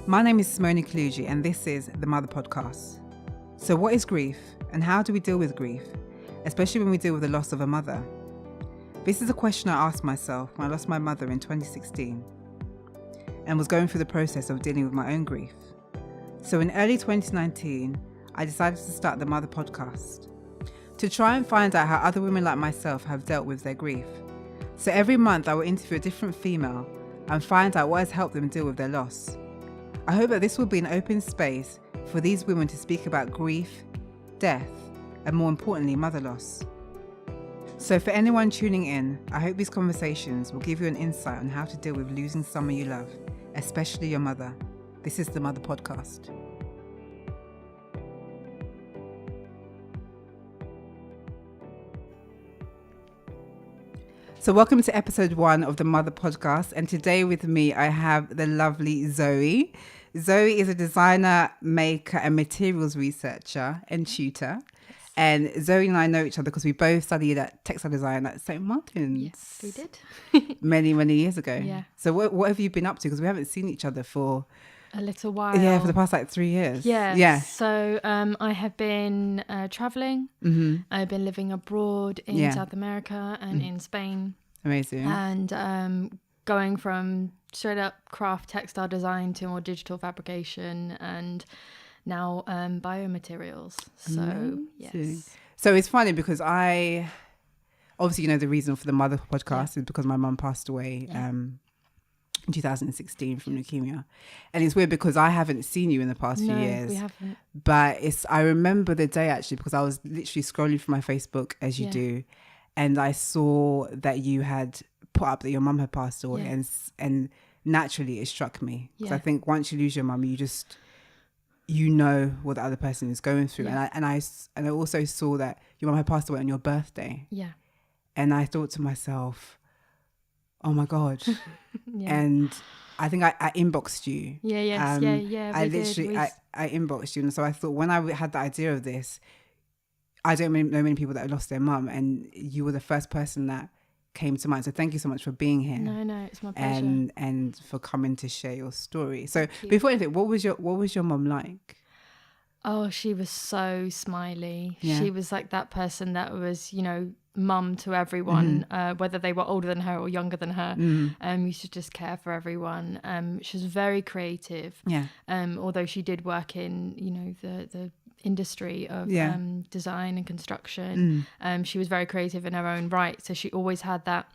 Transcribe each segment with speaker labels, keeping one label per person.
Speaker 1: My name is Simone Kluge and this is the Mother Podcast. So what is grief and how do we deal with grief, especially when we deal with the loss of a mother? This is a question I asked myself when I lost my mother in 2016 and was going through the process of dealing with my own grief. So in early 2019, I decided to start the Mother Podcast to try and find out how other women like myself have dealt with their grief. So every month I will interview a different female and find out what has helped them deal with their loss. I hope that this will be an open space for these women to speak about grief, death, and more importantly, mother loss. So for anyone tuning in, I hope these conversations will give you an insight on how to deal with losing someone you love, especially your mother. This is the Mother Podcast. So welcome to episode 1 of the Mother Podcast, and today with me I have the lovely Zoe. Zoe is a designer, maker and materials researcher and tutor. Yes. And Zoe and I know each other because we both studied at textile design at St. Martin's.
Speaker 2: Yes, we did.
Speaker 1: many years ago.
Speaker 2: Yeah.
Speaker 1: So what have you been up to? Because we haven't seen each other for
Speaker 2: a little while.
Speaker 1: Yeah, for the past 3 years.
Speaker 2: Yeah. So I have been traveling. Mm-hmm. I've been living abroad in South America and in Spain.
Speaker 1: Amazing.
Speaker 2: And going from straight up craft textile design to more digital fabrication and now biomaterials. So,
Speaker 1: amazing.
Speaker 2: Yes.
Speaker 1: So it's funny because I, obviously, the reason for the Mother Podcast is because my mum passed away in 2016 from leukemia. And it's weird because I haven't seen you in the past few years.
Speaker 2: We haven't.
Speaker 1: But I remember the day actually because I was literally scrolling through my Facebook as you do. And I saw that you had put up that your mum had passed away, and naturally it struck me because I think once you lose your mum, you know what the other person is going through, and I also saw that your mum had passed away on your birthday, and I thought to myself, oh my god, and I think I inboxed you, I inboxed you, and so I thought when I had the idea of this, I don't know many people that have lost their mum, and you were the first person that came to mind. So thank you so much for being here.
Speaker 2: No, it's my pleasure.
Speaker 1: And for coming to share your story. So before anything, what was your mum like?
Speaker 2: Oh, she was so smiley.
Speaker 1: Yeah.
Speaker 2: She was like that person that was, mum to everyone, whether they were older than her or younger than her. Used to just care for everyone. She was very creative. Yeah. Although she did work in, the industry of design and construction. She was very creative in her own right. So she always had that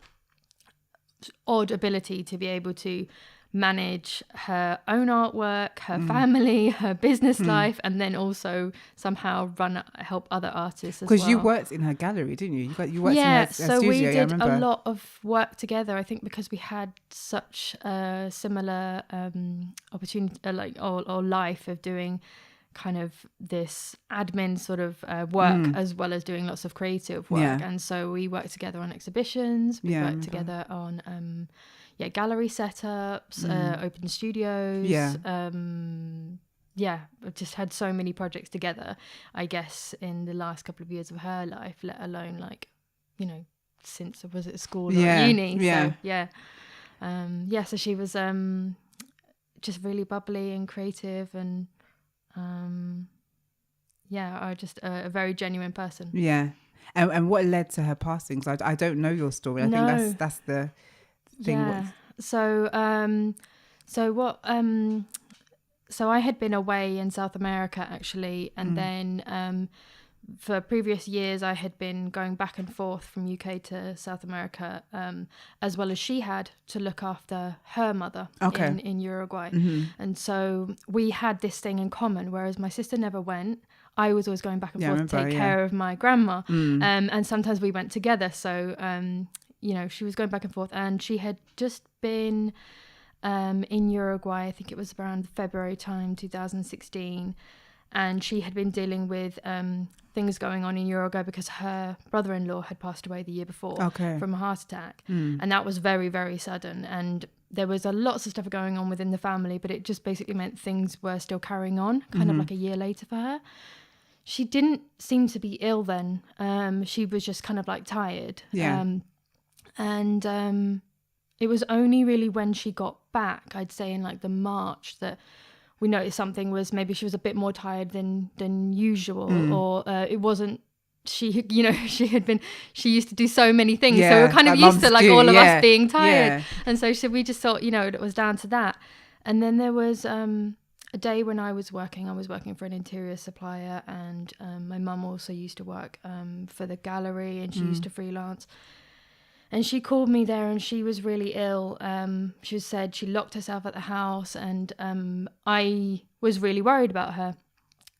Speaker 2: odd ability to be able to manage her own artwork, her family, her business life, and then also somehow help other artists as well.
Speaker 1: Because you worked in her gallery, didn't you? You worked in her studio.
Speaker 2: So we did a lot of work together. I think because we had such a similar opportunity, or life of doing kind of this admin sort of work as well as doing lots of creative work. And so we worked together on exhibitions. We worked together on gallery setups, open studios. I've just had so many projects together, I guess, in the last couple of years of her life, let alone since was it school or uni. So she was just really bubbly and creative and just a very genuine person. And what led to her passing? Because I don't know your story. I think that's the thing. So I had been away in South America actually, and then for previous years I had been going back and forth from UK to South America, as well as she had, to look after her mother in Uruguay. And so we had this thing in common, whereas my sister never went. I was always going back and forth to take care of my grandma, and sometimes we went together. So she was going back and forth, and she had just been in Uruguay, I think it was around February time 2016, and she had been dealing with things going on in Uruguay because her brother-in-law had passed away the year before from a heart attack, and that was very, very sudden, and there was lots of stuff going on within the family, but it just basically meant things were still carrying on, kind of like a year later for her. She didn't seem to be ill then. She was just kind of like tired. And it was only really when she got back, I'd say in like the March, that we noticed something was maybe she was a bit more tired than usual, or it wasn't. She, you know, she used to do so many things, so we were kind of used to like all of us being tired, and so we just thought, you know, it was down to that. And then there was a day when I was working for an interior supplier, and my mum also used to work for the gallery, and she used to freelance. And she called me there, and she was really ill. She said she locked herself at the house, and I was really worried about her.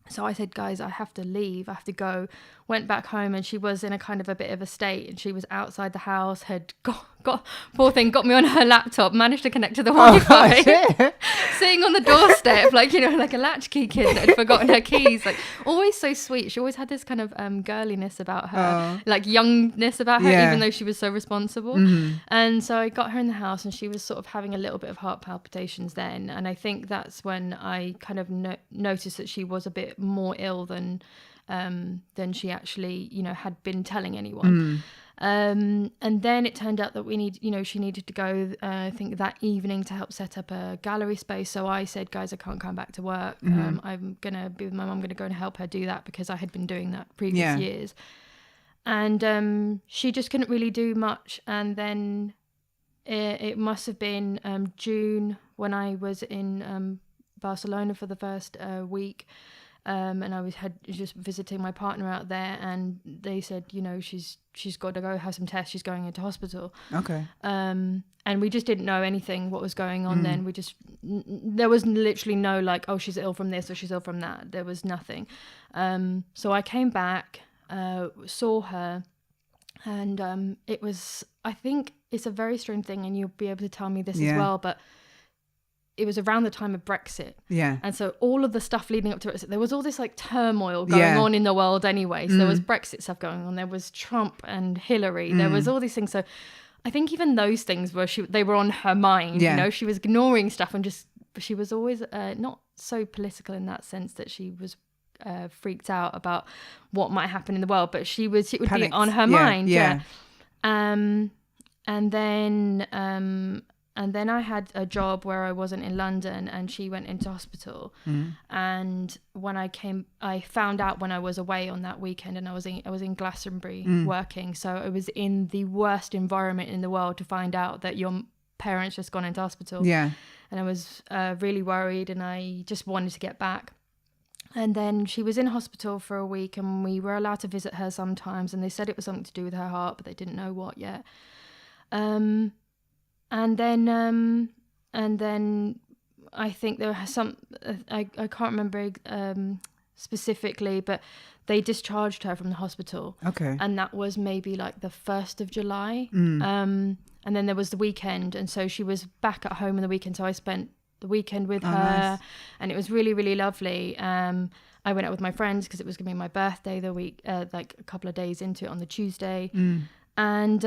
Speaker 2: So I said, guys, I have to leave. I have to go. Went back home, and she was in a kind of a bit of a state, and she was outside the house, had got poor thing, got me on her laptop, managed to connect to the Wi-Fi, sitting on the doorstep, like, you know, like a latchkey kid that had forgotten her keys. Like, always so sweet. She always had this kind of girliness about her, like youngness about her, even though she was so responsible. And so I got her in the house, and she was sort of having a little bit of heart palpitations then. And I think that's when I kind of noticed that she was a bit more ill than she actually, you know, had been telling anyone. And then it turned out that she needed to go, I think that evening, to help set up a gallery space. So I said, guys, I can't come back to work. I'm going to be with my mum. I'm going to go and help her do that, because I had been doing that previous years. And she just couldn't really do much. And then it must have been June, when I was in Barcelona for the first week. And I had just visiting my partner out there, and they said, you know, she's got to go have some tests. She's going into hospital. Okay. And we just didn't know anything what was going on then. There was literally no like, oh, she's ill from this or she's ill from that. There was nothing. So I came back, saw her, and it was, I think it's a very strange thing, and you'll be able to tell me this as well, but it was around the time of Brexit. Yeah. And so all of the stuff leading up to Brexit, there was all this like turmoil going on in the world anyway. So there was Brexit stuff going on. There was Trump and Hillary. There was all these things. So I think even those things they were on her mind. You know, she was ignoring stuff, and she was always not so political in that sense that she was freaked out about what might happen in the world, but it would Panicked. Be on her mind. Yeah. And then I had a job where I wasn't in London, and she went into hospital. And when I found out when I was away on that weekend, and I was in Glastonbury working. So it was in the worst environment in the world to find out that your parents just gone into hospital. Yeah. And I was really worried, and I just wanted to get back. And then she was in hospital for a week, and we were allowed to visit her sometimes. And they said it was something to do with her heart, but they didn't know what yet. And then I think there was some, I can't remember specifically, but they discharged her from the hospital. Okay. And that was maybe like the 1st of July. And then there was the weekend. And so she was back at home on the weekend. So I spent the weekend with her. Nice. And it was really, really lovely. I went out with my friends because it was going to be my birthday the week, like a couple of days into it on the Tuesday. And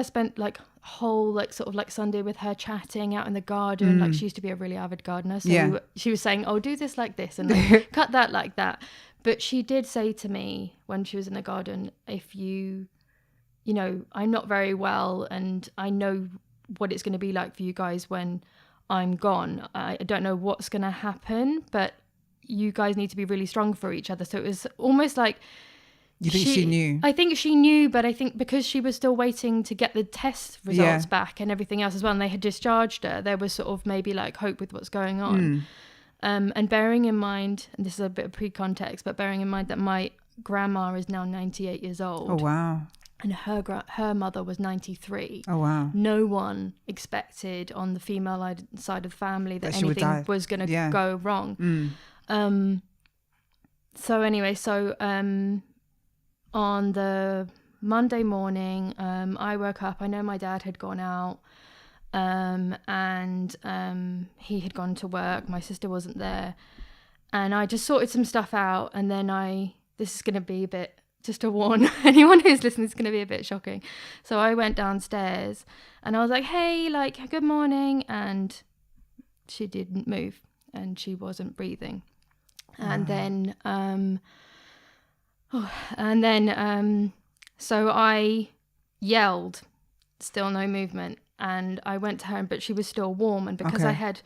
Speaker 2: spent like whole like sort of like Sunday with her, chatting out in the garden. Like, she used to be a really avid gardener, so she was saying, oh, do this like this and like, cut that like that. But she did say to me when she was in the garden, if you know, I'm not very well, and I know what it's going to be like for you guys when I'm gone. I don't know what's going to happen, but you guys need to be really strong for each other. So it was almost like, you think she knew? I think she knew, but I think because she was still waiting to get the test results back and everything else as well, and they had discharged her, there was sort of maybe like hope with what's going on. And bearing in mind, and this is a bit of pre-context, but bearing in mind that my grandma is now 98 years old. Oh, wow. And her mother was 93. Oh, wow. No one expected on the female side of the family that anything was going to go wrong. So anyway, on the Monday morning, I woke up. I know my dad had gone out, and he had gone to work. My sister wasn't there, and I just sorted some stuff out. And then this is going to be a bit, just to warn anyone who's listening, it's going to be a bit shocking. So I went downstairs, and I was like, "Hey, like, good morning," and she didn't move, and she wasn't breathing, and then. So I yelled. still no movement. And I went to her, but she was still warm. And because I had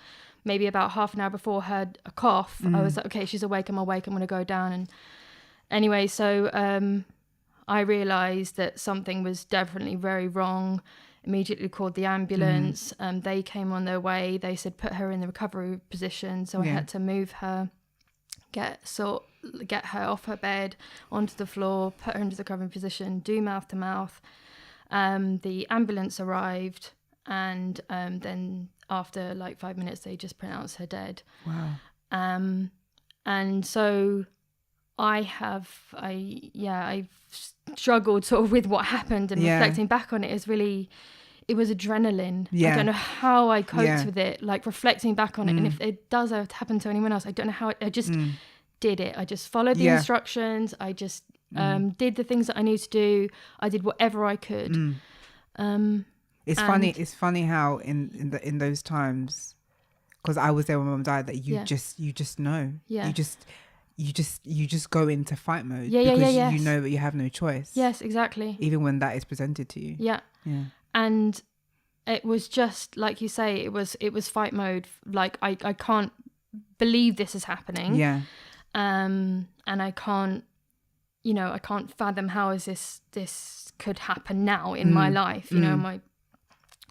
Speaker 2: maybe about half an hour before heard a cough, I was like, okay, she's awake, I'm awake, I'm going to go down. And anyway, so I realised that something was definitely very wrong. Immediately called the ambulance. They came on their way. They said put her in the recovery position. So I had to move her, get her off her bed onto the floor, put her into the recovery position, do mouth to mouth. The ambulance arrived, and then after like 5 minutes, they just pronounced her dead.
Speaker 1: Wow.
Speaker 2: And so I've struggled sort of with what happened, and reflecting back on it is really, it was adrenaline. I don't know how I coped with it, like reflecting back on it. And if it does happen to anyone else, I don't know how I just did it. I just followed the instructions. I just did the things that I knew to do. I did whatever I could.
Speaker 1: It's funny how in those times, because I was there when Mum died, that you just know. Yeah. You just go into fight mode because you know that you have no choice.
Speaker 2: Yes, exactly.
Speaker 1: Even when that is presented to you.
Speaker 2: Yeah. Yeah. And it was just like you say, it was fight mode. Like I can't believe this is happening. Yeah. And I can't fathom how is this could happen now in my life. You know, I'm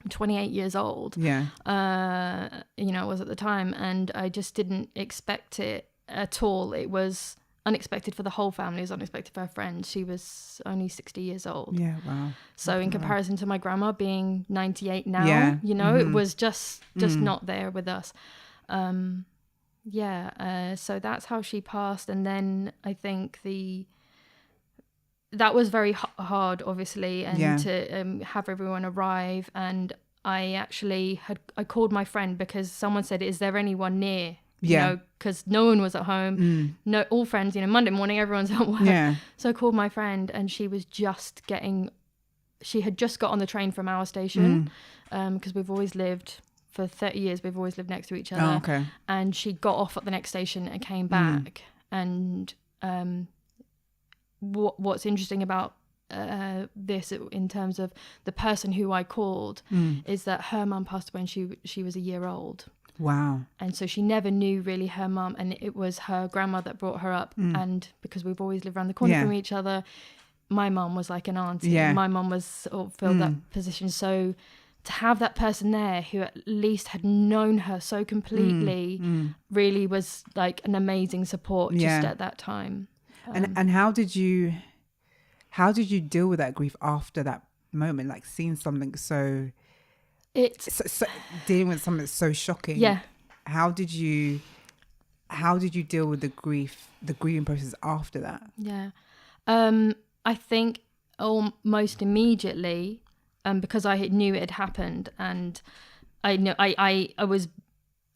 Speaker 2: 28 years old. Yeah. I was at the time, and I just didn't expect it at all. It was unexpected for the whole family. It was unexpected for her friend. She was only 60 years old. Yeah, wow. So in comparison to my grandma being 98 now, it was just not there with us. So that's how she passed. And then I think that was very hard, obviously, and to have everyone arrive. And I actually I called my friend because someone said, is there anyone near? Because no one was at home. No, all friends, Monday morning, everyone's at work. Yeah. So I called my friend, and she had just got on the train from our station, because we've always lived, for 30 years, we've always lived next to each other. Oh, okay. And she got off at the next station and came back. And what's interesting about this in terms of the person who I called is that her mum passed away when she was a year old. Wow. And so she never knew really her mum, and it was her grandma that brought her up. And because we've always lived around the corner from each other, my mum was like an auntie. Yeah. My mum was sort of filled that position. So to have that person there who at least had known her so completely really was like an amazing support just at that time.
Speaker 1: And how did you deal with that grief after that moment? Like seeing something so dealing with something that's so shocking. Yeah. How did you deal with the grieving process after that? Yeah.
Speaker 2: I think almost immediately, because I knew it had happened, and I know I was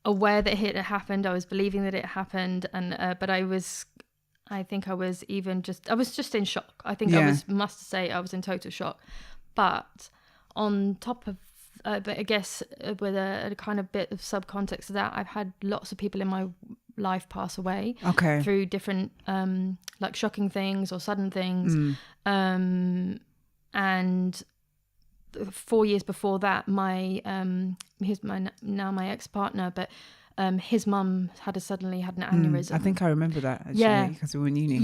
Speaker 2: aware that it had happened. I was believing that it happened, and but I was just in shock. I think I was in total shock. But on top of but I guess with a kind of bit of subcontext to that, I've had lots of people in my life pass away through different like shocking things or sudden things. And 4 years before that, my ex-partner, but his mum had suddenly had an aneurysm.
Speaker 1: I think I remember that actually, because we were in uni.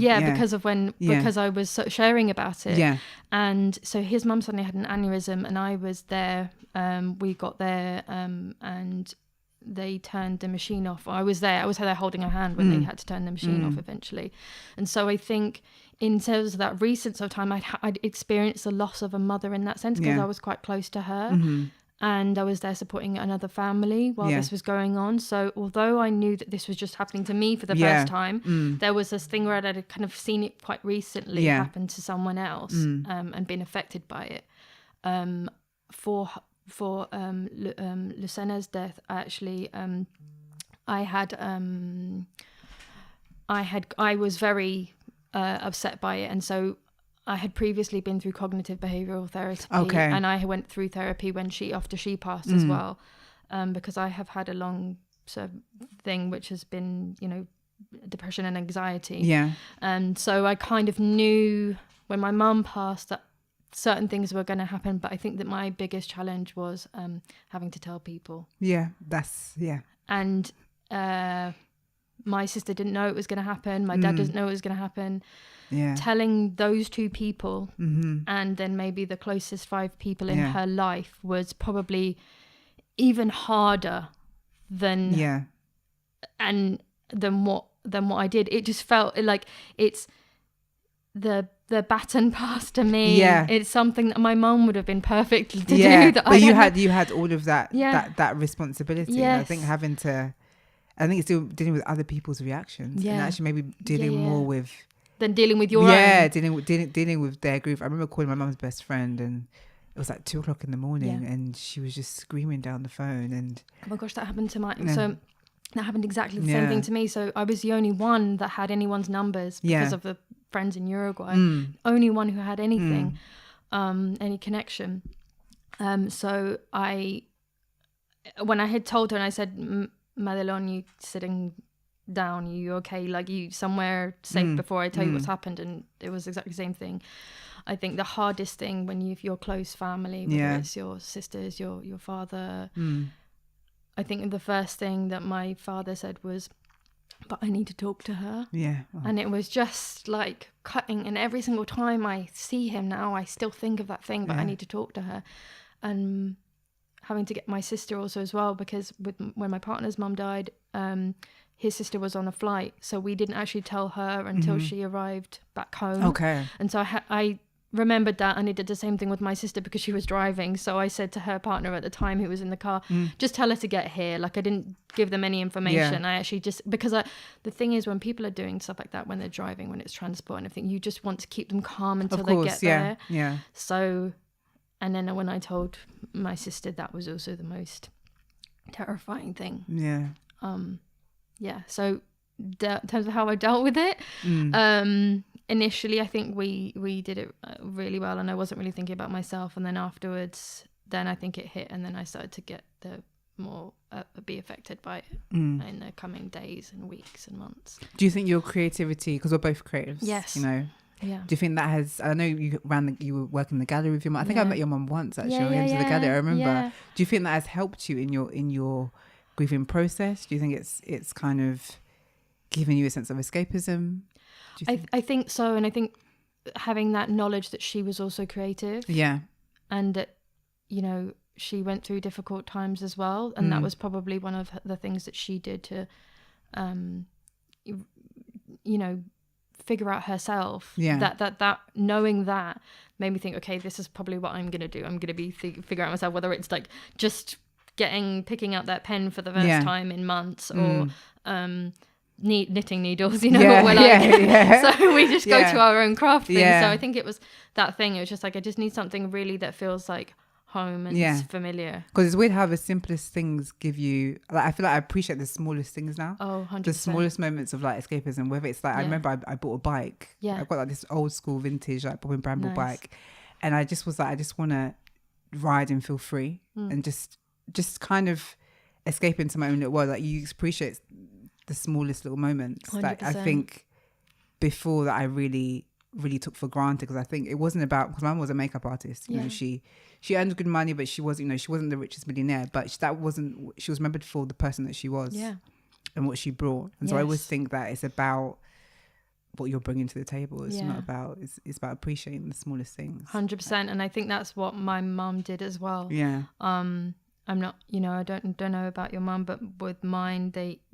Speaker 2: Because I was sharing about it. Yeah. And so his mum suddenly had an aneurysm, and I was there. We got there, and they turned the machine off. I was there holding her hand when they had to turn the machine off eventually. And so I think in terms of that recent sort of time, I'd experienced the loss of a mother in that sense, because I was quite close to her. And I was there supporting another family while this was going on. So although I knew that this was just happening to me for the first time, there was this thing where I'd kind of seen it quite recently happen to someone else, and been affected by it. For Lucena's death, actually, I was very upset by it, and so I had previously been through cognitive behavioural therapy, and I went through therapy after she passed as well, because I have had a long sort of thing which has been, depression and anxiety. Yeah. And so I kind of knew when my mum passed that certain things were going to happen, but I think that my biggest challenge was having to tell people.
Speaker 1: And
Speaker 2: my sister didn't know it was going to happen. My dad doesn't know it was going to happen. Telling those two people and then maybe the closest 5 people in her life was probably even harder than what I did. It just felt like it's the baton passed to me. It's something that my mum would have been perfect to do.
Speaker 1: But you had all of that that responsibility. Yes. I think it's dealing with other people's reactions and actually maybe dealing more with
Speaker 2: than dealing with your own.
Speaker 1: dealing with their grief. I remember calling my mum's best friend, and it was like 2:00 in the morning, and she was just screaming down the phone. And
Speaker 2: oh my gosh, that happened to so that happened exactly the same thing to me. So I was the only one that had anyone's numbers because of the friends in Uruguay. Only one who had anything, any connection. So when I had told her and I said, Madelon, you sitting down, you okay, like you somewhere safe before I tell you what's happened. And it was exactly the same thing. I think the hardest thing when you're close family, whether it's your sisters, your father, I think the first thing that my father said was, but I need to talk to her. And it was just like cutting, and every single time I see him now I still think of that thing, but I need to talk to her. And having to get my sister also as well, because when my partner's mum died, his sister was on a flight, so we didn't actually tell her until she arrived back home. And so I remembered that, and I did the same thing with my sister because she was driving. So I said to her partner at the time, who was in the car, just tell her to get here. Like I didn't give them any information. I actually just, because the thing is, when people are doing stuff like that, when they're driving, when it's transport and everything, you just want to keep them calm until they get there. So, and then when I told my sister, that was also the most terrifying thing. So in terms of how I dealt with it, initially I think we did it really well, and I wasn't really thinking about myself. And then afterwards, then I think it hit, and then I started to get be affected by it in the coming days and weeks and months.
Speaker 1: Do you think your creativity, because we're both creatives, do you think that has, I know you were working in the gallery with your mum. I think I met your mum once actually. I went to the gallery, I remember. Do you think that has helped you in your grieving process? Do you think it's kind of giving you a sense of escapism?
Speaker 2: I think so, and I think having that knowledge that she was also creative, and that she went through difficult times as well, and that was probably one of the things that she did to figure out herself. That knowing that made me think, okay, this is probably what I'm gonna do. I'm gonna be figure out myself, whether it's like just picking out that pen for the first time in months, or knitting needles, So we just go to our own craft thing. So I think it was that thing. It was just like, I just need something really that feels like home and it's familiar.
Speaker 1: Because it's weird how the simplest things give you, like, I feel like I appreciate the smallest things now.
Speaker 2: 100%.
Speaker 1: The smallest moments of like escapism, whether it's like, I remember I bought a bike. I've got like this old school vintage like Bob and Bramble bike, and I just was like, I just want to ride and feel free and just kind of escape into my own little world. Like, you appreciate the smallest little moments.
Speaker 2: 100%.
Speaker 1: Like, I think before that I really took for granted, because I think it wasn't about, because my mum was a makeup artist. You know, she earned good money, but she wasn't, she wasn't the richest millionaire, but she was remembered for the person that she was and what she brought. And so I always think that it's about what you're bringing to the table. It's not about, it's about appreciating the smallest things.
Speaker 2: 100%. And I think that's what my mum did as well. I'm not, I don't know about your mum, but with mine,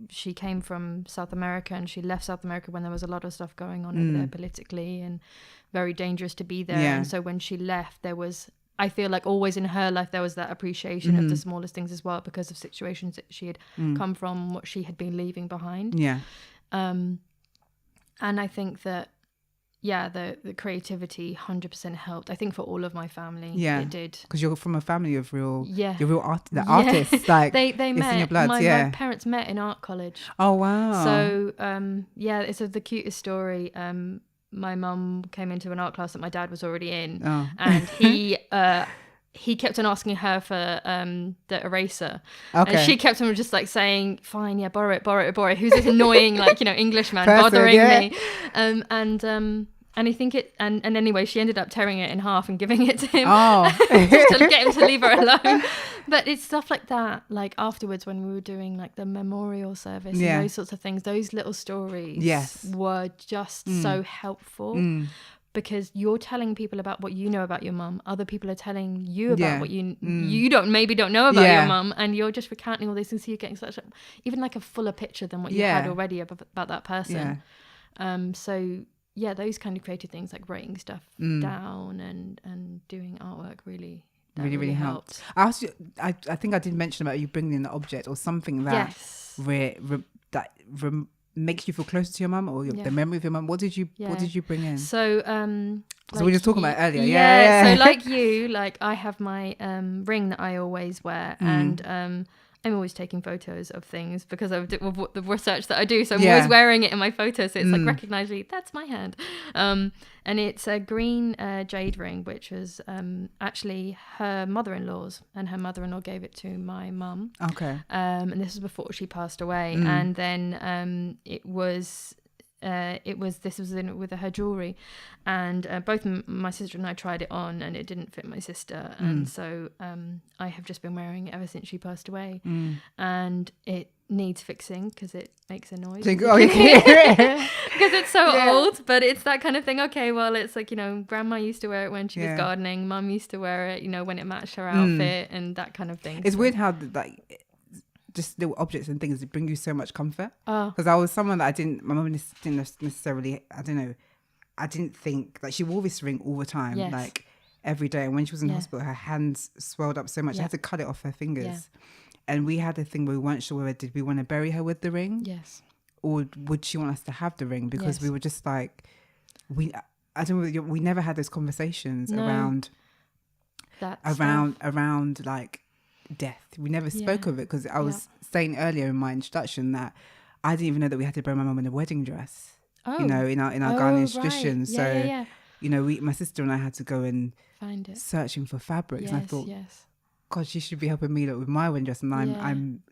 Speaker 2: she came from South America, and she left South America when there was a lot of stuff going on over there politically, and very dangerous to be there. And so when she left, there was, I feel like always in her life, there was that appreciation of the smallest things as well, because of situations that she had come from, what she had been leaving behind. And I think that, the creativity 100% helped. I think for all of my family, it did.
Speaker 1: Because you're from a family of you're real artists. Like,
Speaker 2: they met.
Speaker 1: In your blood,
Speaker 2: my parents met in art college.
Speaker 1: Oh wow!
Speaker 2: So it's the cutest story. My mum came into an art class that my dad was already in, and he kept on asking her for the eraser. And she kept on just like saying, fine, borrow it. Who's this annoying Englishman bothering me? And I think and anyway, she ended up tearing it in half and giving it to him.
Speaker 1: Oh.
Speaker 2: Just to get him to leave her alone. But it's stuff like that, like afterwards when we were doing like the memorial service and those sorts of things, those little stories were just so helpful. Because you're telling people about what you know about your mum. Other people are telling you about what you don't know about your mum, and you're just recounting all these things. So you're getting even like a fuller picture than what you had already about that person. So yeah, those kind of creative things like writing stuff down and doing artwork really helped.
Speaker 1: I think I did mention about you bringing in an object or something that makes you feel closer to your mum or the memory of your mum. What did you bring in?
Speaker 2: So
Speaker 1: so we were just talking about earlier.
Speaker 2: Yeah. So like you, like I have my ring that I always wear, and I'm always taking photos of things because of the research that I do. So I'm always wearing it in my photos. So it's like recognizably, that's my hand. And it's a green jade ring, which was actually her mother-in-law's, and her mother-in-law gave it to my mum.
Speaker 1: Okay.
Speaker 2: And this was before she passed away. And then this was in with her jewelry, and both my sister and I tried it on, and it didn't fit my sister, and so I have just been wearing it ever since she passed away, and it needs fixing because it makes a noise because it's so old. But it's that kind of thing. Okay, well, it's like, grandma used to wear it when she was gardening, mum used to wear it, when it matched her outfit, and that kind of thing.
Speaker 1: It's weird how just little objects and things that bring you so much comfort. Because I was someone that my mum didn't necessarily, I didn't think, like, she wore this ring all the time, like every day. And when she was in hospital, her hands swelled up so much, I had to cut it off her fingers. And we had a thing where we weren't sure whether did we want to bury her with the ring, or would she want us to have the ring? Because we were just like, we never had those conversations around like death. We never spoke of it because I was saying earlier in my introduction that I didn't even know that we had to bury my mum in a wedding dress. In our Ghanaian tradition. So my sister and I had to go and find it, searching for fabrics, and I thought, God, she should be helping me with my wedding dress, and I'm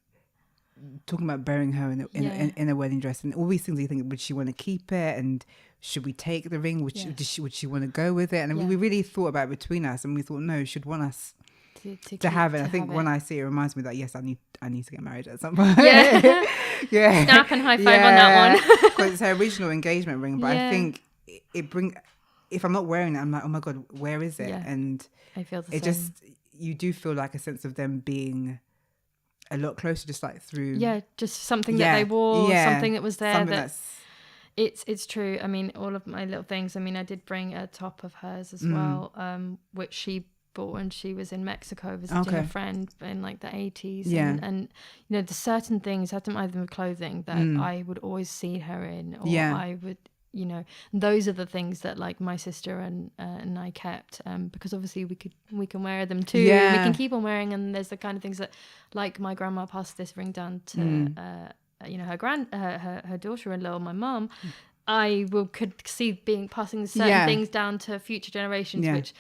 Speaker 1: talking about burying her in a wedding dress, and all these things. You think, would she want to keep it, and should we take the ring? Would she want to go with it? And we really thought about it between us, and we thought, no, she'd want us to have it. I think when I see it, reminds me that yes, I need to get married at some point.
Speaker 2: Snap and high five on that one.
Speaker 1: Because it's her original engagement ring, but I think if I'm not wearing it, I'm like, oh my God, where is it? And
Speaker 2: I feel the
Speaker 1: same. Just, you do feel like a sense of them being a lot closer, just like through
Speaker 2: just something that they wore, something that was there.
Speaker 1: Something
Speaker 2: it's true. I mean, all of my little things. I mean, I did bring a top of hers as well, which she bought when she was in Mexico visiting a friend in like the 80s. And there's certain items with clothing that I would always see her in, or I would, those are the things that like my sister and I kept, because obviously we can wear them too. We can keep on wearing, and there's the kind of things that, like, my grandma passed this ring down to her daughter-in-law, my mum. I could see passing certain things down to future generations, which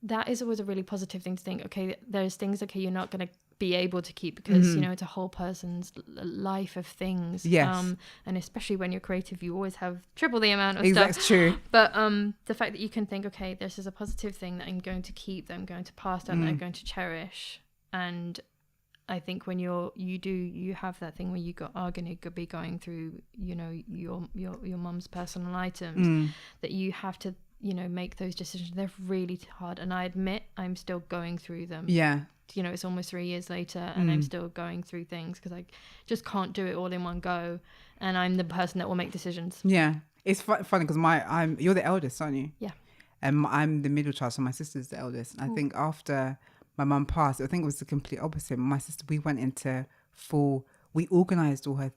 Speaker 2: that is always a really positive thing to think. Okay, there's things you're not going to be able to keep because it's a whole person's life of things. And especially when you're creative, you always have triple the amount of stuff. That's true. But the fact that you can think, okay, this is a positive thing that I'm going to keep, that I'm going to pass down, that I'm going to cherish. And I think when you have that thing where are going to be going through, your mum's personal items, that you have to, make those decisions. They're really hard, and I admit I'm still going through them. It's almost 3 years later, and I'm still going through things because I just can't do it all in one go, and I'm the person that will make decisions. It's
Speaker 1: funny because you're the eldest, aren't you? And I'm the middle child, so my sister's the eldest. I think after my mum passed, I think it was the complete opposite. My sister, we went into we organised all her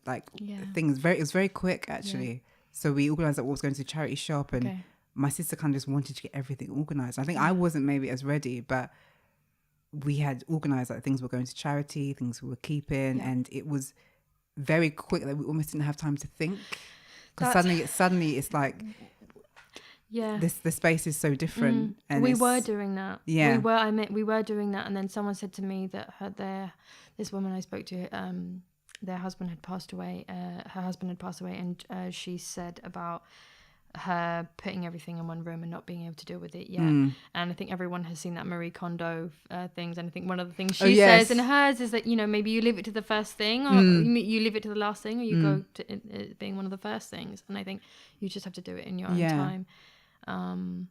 Speaker 1: things. It was very quick actually. So we organised what was going to the charity shop, and my sister kind of just wanted to get everything organised. I think I wasn't maybe as ready, but we had organised like things were going to charity, things we were keeping, and it was very quick that we almost didn't have time to think. Because suddenly it's like, the space is so different. And
Speaker 2: we were doing that. We were doing that, and then someone said to me that this woman I spoke to, their husband had passed away. Her husband had passed away, and she said about her putting everything in one room and not being able to deal with it yet.
Speaker 1: Mm.
Speaker 2: And I think everyone has seen that Marie Kondo things. And I think one of the things
Speaker 1: Oh,
Speaker 2: she
Speaker 1: yes.
Speaker 2: says in hers is that, you know, maybe you leave it to the first thing, or you leave it to the last thing, or you go to it being one of the first things. And I think you just have to do it in your own time.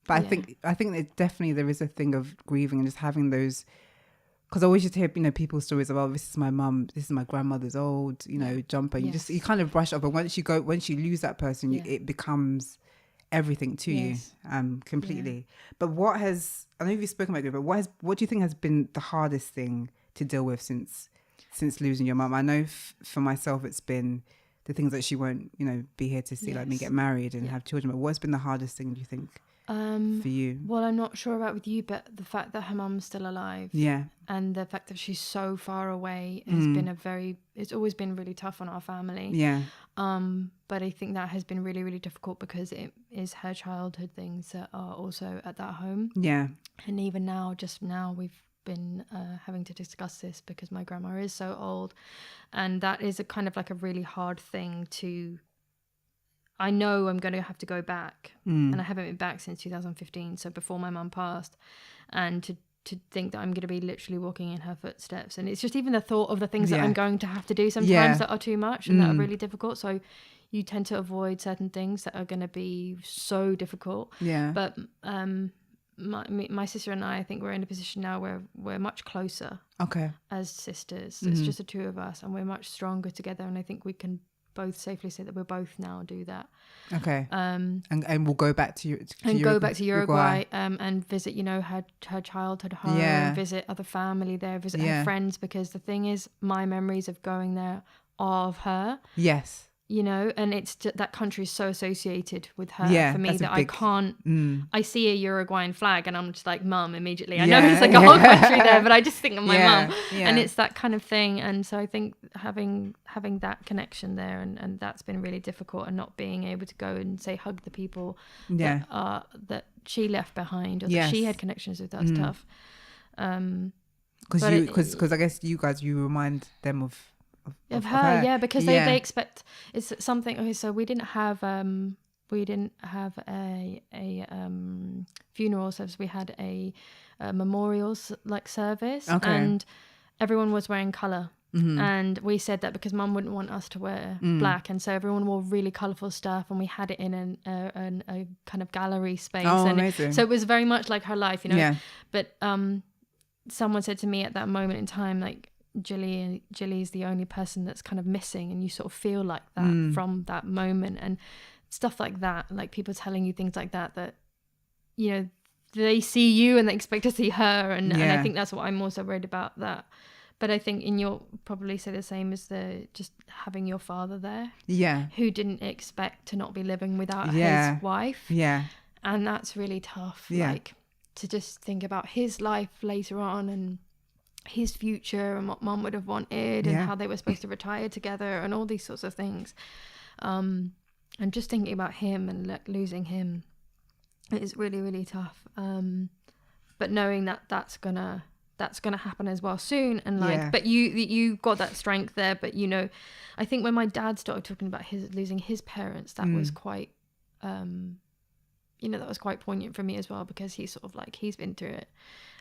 Speaker 1: But I think that definitely there is a thing of grieving and just having those, because I always just hear, you know, people's stories of, oh, this is my mum, this is my grandmother's old, you know, jumper.
Speaker 2: Yes.
Speaker 1: You kind of brush it off. But once you lose that person, it becomes everything to you, completely. But I know you've spoken about it, but what do you think has been the hardest thing to deal with since losing your mum? I know for myself, it's been the things that she won't, you know, be here to see, like me get married and have children. But what's been the hardest thing, do you think? For you?
Speaker 2: Well, I'm not sure about with you, but the fact that her mum's still alive, and the fact that she's so far away has been it's always been really tough on our family. But I think that has been really, really difficult because it is her childhood things that are also at that home. And even now, we've been having to discuss this because my grandma is so old, and that is a kind of like a really hard thing to. I know I'm going to have to go back, and I haven't been back since 2015, so before my mum passed, and to think that I'm going to be literally walking in her footsteps, and it's just even the thought of the things that I'm going to have to do sometimes that are too much and that are really difficult. So you tend to avoid certain things that are going to be so difficult. But my sister and I think we're in a position now where we're much closer. As sisters, it's just the two of us, and we're much stronger together, and I think we can both safely say that we're both now do that. And
Speaker 1: we'll go back to
Speaker 2: Uruguay and visit, you know, her childhood home, visit other family there, visit her friends, because the thing is, my memories of going there are of her. You know, and it's that country is so associated with her for me that I can't. I see a Uruguayan flag and I'm just like, Mum, immediately. I know it's like a whole country there, but I just think of my mum, and it's that kind of thing. And so I think having that connection there, and that's been really difficult, and not being able to go and say hug the people that she left behind, or that she had connections with. That's tough.
Speaker 1: Because I guess you remind them of
Speaker 2: her, because they expect it's something. Okay, so we didn't have a funeral service. We had a memorial like service, and everyone was wearing colour. And we said that because Mum wouldn't want us to wear black, and so everyone wore really colourful stuff, and we had it in a kind of gallery space.
Speaker 1: Amazing.
Speaker 2: So it was very much like her life, you know. But someone said to me at that moment in time, like, Jilly's the only person that's kind of missing, and you sort of feel like that from that moment, and stuff like that, like people telling you things like that, you know, they see you and they expect to see her, and I think that's what I'm also worried about, that. But I think you'll probably say the same as just having your father there, who didn't expect to not be living without his wife, and that's really tough, like to just think about his life later on and his future and what Mum would have wanted, and how they were supposed to retire together, and all these sorts of things, and just thinking about him and losing him is really, really tough, but knowing that that's gonna happen as well soon, and but you got that strength there. But you know, I think when my dad started talking about losing his parents, that was quite that was quite poignant for me as well, because he's sort of like, he's been through it.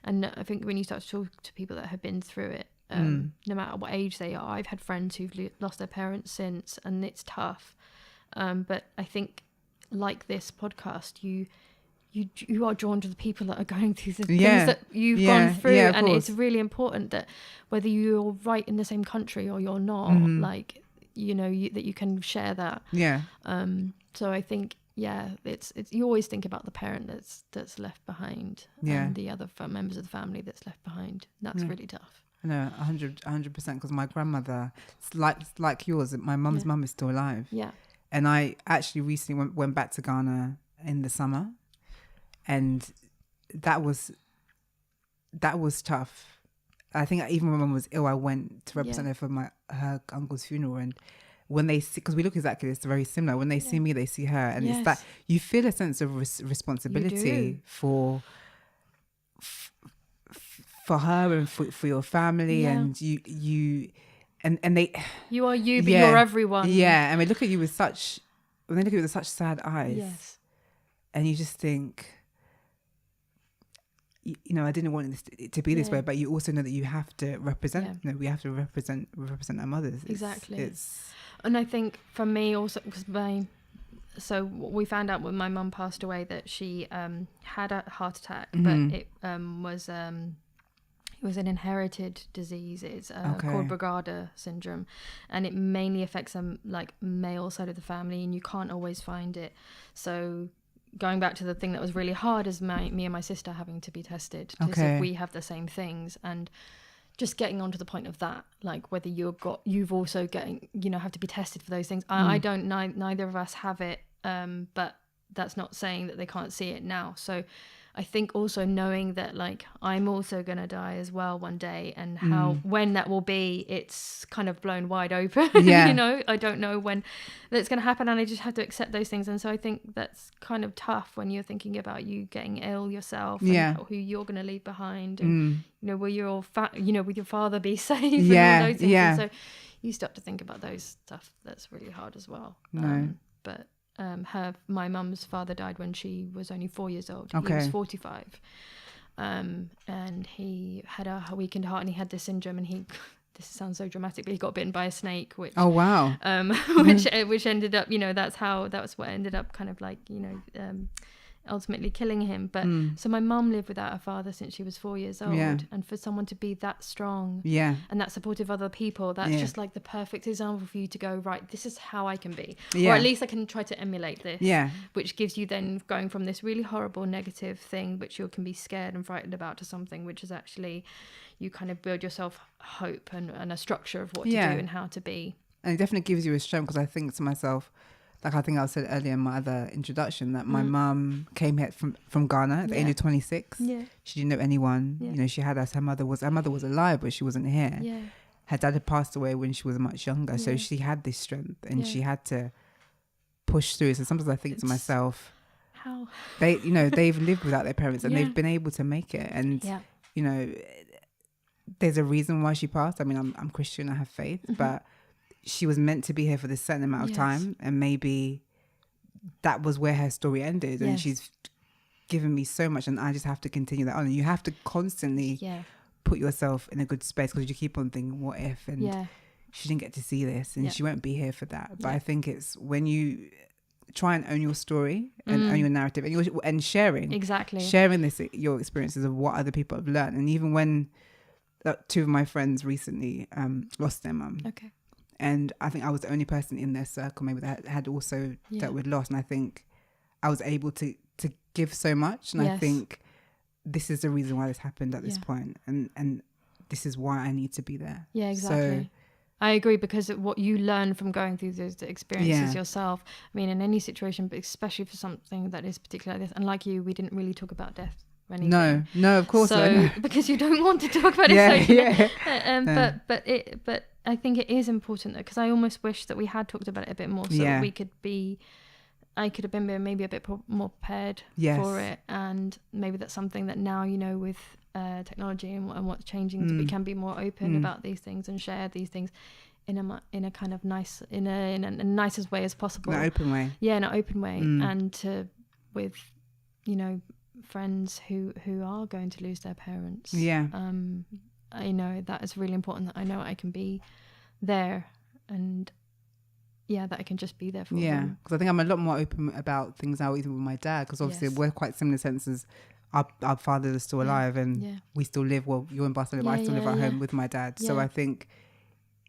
Speaker 2: And I think when you start to talk to people that have been through it, no matter what age they are, I've had friends who've lost their parents since, and it's tough. But I think, like this podcast, you are drawn to the people that are going through the things that you've gone through, and it's really important that whether you're right in the same country or you're not, like, you know, that you can share that. So I think. It's you always think about the parent that's left behind, and the other members of the family that's left behind. That's really tough.
Speaker 1: No, 100%. Because my grandmother, like yours, my mum's mum is still alive. And I actually recently went back to Ghana in the summer, and that was tough. I think even when Mum was ill, I went to represent her for her uncle's funeral, and when they see, because we look exactly, it's very similar. When they see me, they see her, and it's that you feel a sense of responsibility for her and for your family, and you and they.
Speaker 2: You are you, but you're everyone.
Speaker 1: And we look at you with such when they look at you with such sad eyes.
Speaker 2: Yes.
Speaker 1: And you just think, you know, I didn't want this to be this way, but you also know that you have to represent, you know, we have to represent our mothers.
Speaker 2: Exactly. And I think for me also, because so we found out when my mum passed away that she had a heart attack, but it was an inherited disease. It's called Brugada syndrome, and it mainly affects like male side of the family, and you can't always find it. So going back to the thing that was really hard is me and my sister having to be tested to see if we have the same things, and just getting onto the point of that, like whether you've also have to be tested for those things. I don't, neither of us have it, but that's not saying that they can't see it now. So I think also knowing that like I'm also gonna die as well one day, and when that will be, it's kind of blown wide open. You know, I don't know when that's gonna happen, and I just have to accept those things. And so I think that's kind of tough when you're thinking about you getting ill yourself, and who you're gonna leave behind, and you know, will your will your father be safe, and all those things. And so you start to think about those stuff. That's really hard as well. But my mum's father died when she was only 4 years old. He was 45, and he had a weakened heart, and he had this syndrome, and this sounds so dramatic, but he got bitten by a snake, which which ended up, you know, that's what ended up kind of like, you know, ultimately killing him. But so my mum lived without her father since she was 4 years old, and for someone to be that strong and that supportive of other people, that's just like the perfect example for you to go, right, this is how I can be, or at least I can try to emulate this, which gives you then going from this really horrible negative thing which you can be scared and frightened about to something which is actually, you kind of build yourself hope and a structure of what to do and how to be.
Speaker 1: And it definitely gives you a strength, because I think to myself, like I think I said earlier in my other introduction, that my mum came here from Ghana at the age of 26. She didn't know anyone. You know, she had us. Her mother was alive, but she wasn't here. Her dad had passed away when she was much younger, so she had this strength, and she had to push through. So sometimes I think to myself, how they've lived without their parents, and they've been able to make it. And you know, there's a reason why she passed. I mean, I'm Christian, I have faith, but she was meant to be here for this certain amount of time, and maybe that was where her story ended. And she's given me so much, and I just have to continue that on. And you have to constantly put yourself in a good space, because you keep on thinking, what if? And she didn't get to see this, and she won't be here for that. But I think it's when you try and own your story and own your narrative, and sharing your experiences of what other people have learned. And even when two of my friends recently lost their mum. And I think I was the only person in their circle maybe that had also dealt with loss. And I think I was able to give so much. And I think this is the reason why this happened at this point. And this is why I need to be there. Yeah, exactly. So,
Speaker 2: I agree, because what you learn from going through those experiences yourself, I mean, in any situation, but especially for something that is particularly like this. And like you, we didn't really talk about death.
Speaker 1: No, of course not.
Speaker 2: Because you don't want to talk about it. But I think it is important, though, because I almost wish that we had talked about it a bit more, so that I could have been maybe a bit more prepared for it. And maybe that's something that now, you know, with technology and what's changing, that we can be more open about these things and share these things in a kind of nice, in a nicest way as possible.
Speaker 1: In an open way.
Speaker 2: Yeah, in an open way. And with, you know, friends who are going to lose their parents. I know that is really important, that I know I can be there, and that I can just be there for them.
Speaker 1: Because I think I'm a lot more open about things now, even with my dad, because obviously we're quite similar senses. Our fathers are still alive, and we still live, well, you're in Barcelona, but I still live at home with my dad. So I think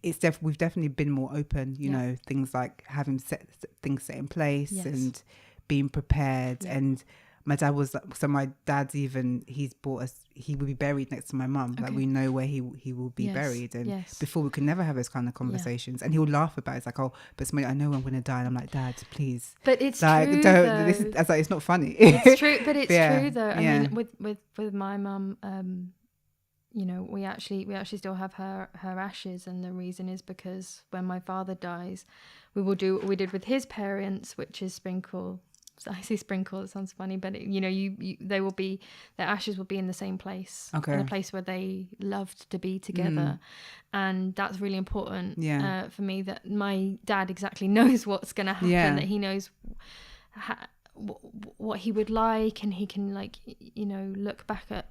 Speaker 1: it's we've definitely been more open, you know, things like having things set in place and being prepared. And my dad was, so my dad's even, he's bought us, he will be buried next to my mum. Like we know where he will be buried. And before we could never have those kind of conversations. And he'll laugh about it. It's like, oh, but somebody, I know I'm going to die. And I'm like, Dad, please.
Speaker 2: But it's
Speaker 1: like,
Speaker 2: true,
Speaker 1: don't, this is, it's not funny.
Speaker 2: It's true, but it's true though. I mean, with my mum, you know, we actually still have her ashes. And the reason is because when my father dies, we will do what we did with his parents, which is sprinkle I say sprinkle, it sounds funny, but their ashes will be in the same place,
Speaker 1: Okay.
Speaker 2: in a place where they loved to be together. And that's really important for me, that my dad exactly knows what's going to happen, that he knows what he would like, and he can look back at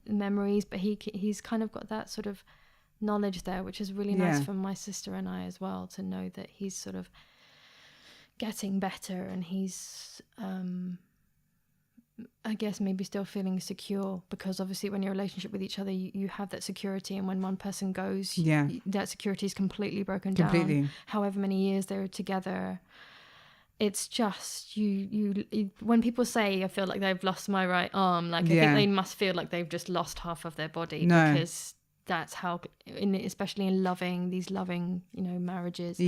Speaker 2: memories, but he's kind of got that sort of knowledge there, which is really nice for my sister and I as well, to know that he's sort of getting better, and he's I guess maybe still feeling secure, because obviously when you're in a relationship with each other, you have that security, and when one person goes, that security is completely broken down. However many years they were together, it's just you when people say I feel like they've lost my right arm, like I think they must feel like they've just lost half of their body, because that's how, especially in these loving marriages,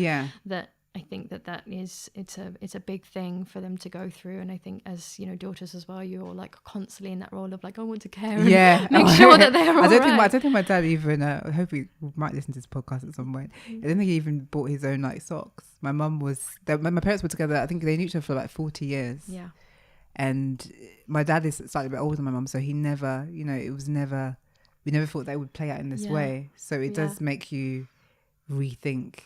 Speaker 2: that I think that is it's a big thing for them to go through. And I think as daughters as well, you're like constantly in that role of like, I want to care and make sure that they're all right.
Speaker 1: I don't think my dad even I hope he might listen to this podcast at some point. I don't think he even bought his own like socks. My mum was my parents were together, I think they knew each other for like 40 years, and my dad is slightly a bit older than my mum, so he never we never thought that it would play out in this way. So it does make you rethink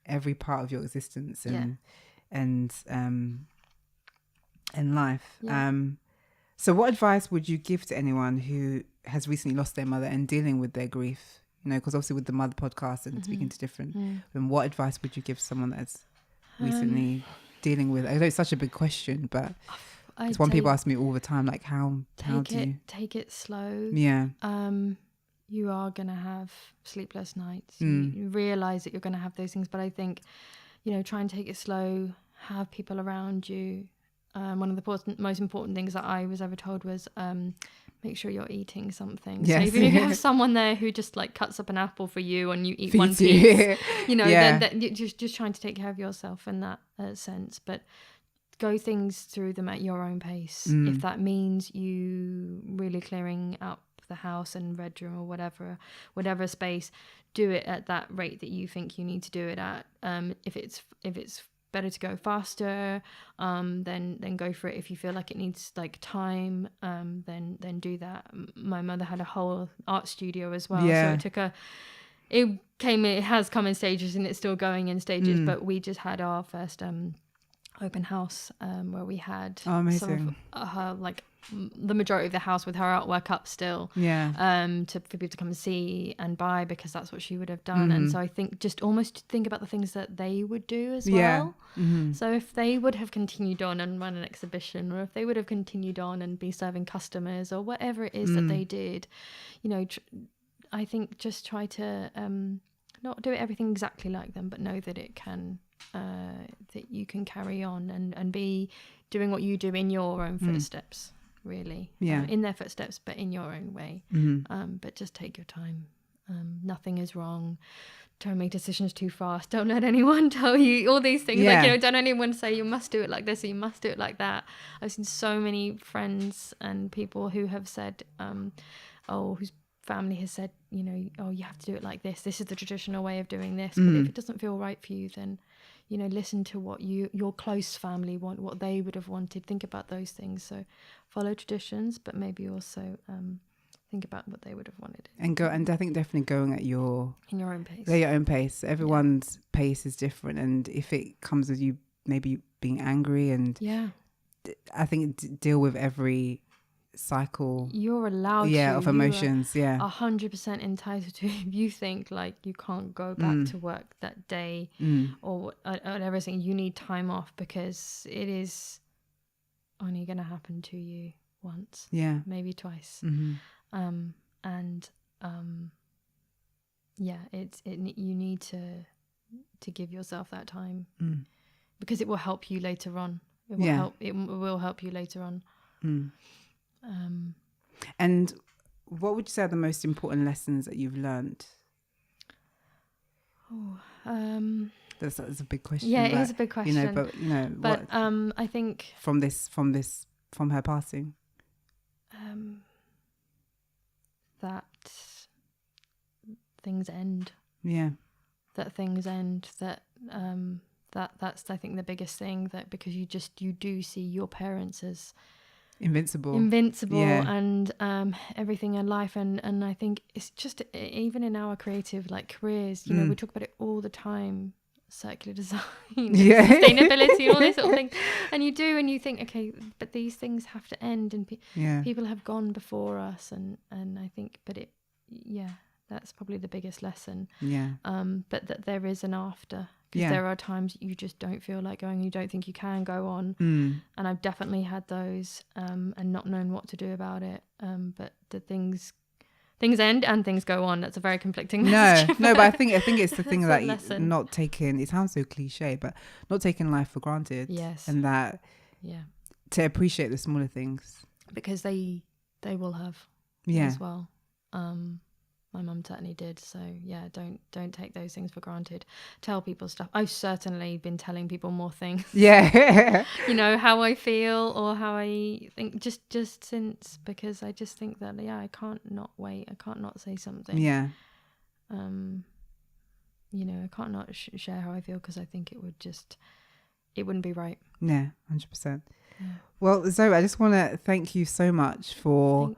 Speaker 1: every part of your existence and life. So what advice would you give to anyone who has recently lost their mother and dealing with their grief? Because obviously with the Mother podcast and speaking to different, and what advice would you give someone that's recently dealing with? I know it's such a big question, but it's one people ask me all the time, like how do you
Speaker 2: take it slow? You are going to have sleepless nights. You realize that you're going to have those things, but I think, try and take it slow, have people around you. One of the most important things that I was ever told was make sure you're eating something.
Speaker 1: Yes.
Speaker 2: So even if you have someone there who just like cuts up an apple for you and you eat one piece, then you're just trying to take care of yourself in that sense. But go things through them at your own pace. If that means you really clearing up the house and bedroom or whatever space, do it at that rate that you think you need to do it at. If it's better to go faster, then go for it. If you feel like it needs like time, then do that. My mother had a whole art studio as well, so it has come in stages, and it's still going in stages, but we just had our first open house where we had some of her, like the majority of the house with her artwork up still, for people to come and see and buy, because that's what she would have done. And so I think just almost think about the things that they would do as well. So if they would have continued on and run an exhibition, or if they would have continued on and be serving customers, or whatever it is that they did, I think just try to not do everything exactly like them, but know that it can that you can carry on and be doing what you do in your own footsteps, really. In their footsteps, but in your own way. But just take your time. Nothing is wrong. Don't make decisions too fast. Don't let anyone tell you all these things. Like, don't anyone say you must do it like this or you must do it like that. I've seen so many friends and people who have said, whose family has said, you have to do it like this. This is the traditional way of doing this. But if it doesn't feel right for you, then listen to what your close family want, what they would have wanted. Think about those things. So follow traditions, but maybe also think about what they would have wanted.
Speaker 1: And I think definitely going at in your own pace. At your own pace. Everyone's pace is different, and if it comes with you maybe being angry, and I think deal with every cycle
Speaker 2: you're allowed
Speaker 1: of emotions.
Speaker 2: 100% entitled to. If you think like you can't go back to work that day or everything, you need time off, because it is only going to happen to you once, maybe twice. You need to give yourself that time, because it will help you later on. It will help you later on.
Speaker 1: And what would you say are the most important lessons that you've learned? That's a big question.
Speaker 2: Yeah, it is a big question.
Speaker 1: But
Speaker 2: I think
Speaker 1: from her passing,
Speaker 2: that things end.
Speaker 1: Yeah.
Speaker 2: That things end. That that's I think the biggest thing, that because you do see your parents as
Speaker 1: invincible
Speaker 2: and everything in life, and I think it's just, even in our creative like careers, you know, we talk about it all the time, circular design, sustainability, all this sort of thing, and you think, okay, but these things have to end, and people have gone before us, and I think, but that's probably the biggest lesson, but that there is an after, because there are times you just don't feel like going, you don't think you can go on, and I've definitely had those, and not known what to do about it, but the things end and things go on. That's a very conflicting message.
Speaker 1: No, but I think it's the thing that
Speaker 2: lesson.
Speaker 1: it sounds so cliche, but not taking life for granted.
Speaker 2: Yes.
Speaker 1: And that to appreciate the smaller things,
Speaker 2: because they will have as well. My mum certainly did. So don't take those things for granted. Tell people stuff. I've certainly been telling people more things.
Speaker 1: Yeah.
Speaker 2: You know, how I feel or how I think, just since, because I just think that I can't not wait. I can't not say something.
Speaker 1: Yeah.
Speaker 2: You know, I can't not share how I feel, because I think it wouldn't be right.
Speaker 1: Yeah, 100%. Yeah. Well, Zoe, I just want to thank you so much for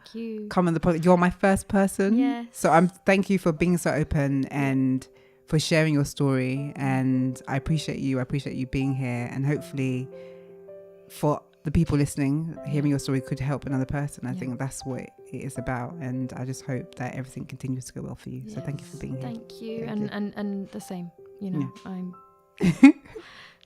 Speaker 1: coming on the podcast. You're my first person.
Speaker 2: Yes.
Speaker 1: So thank you for being so open and for sharing your story. And I appreciate you. I appreciate you being here. And hopefully for the people listening, hearing your story could help another person. I think that's what it is about. And I just hope that everything continues to go well for you. Yes. So thank you for being here.
Speaker 2: Thank you. And the same, you know, I'm...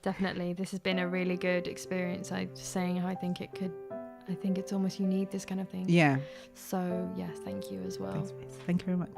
Speaker 2: Definitely, this has been a really good experience. I'm just saying how I think it's almost, you need this kind of thing. Yeah. So, yes, thank you as well.
Speaker 1: Thank you very much.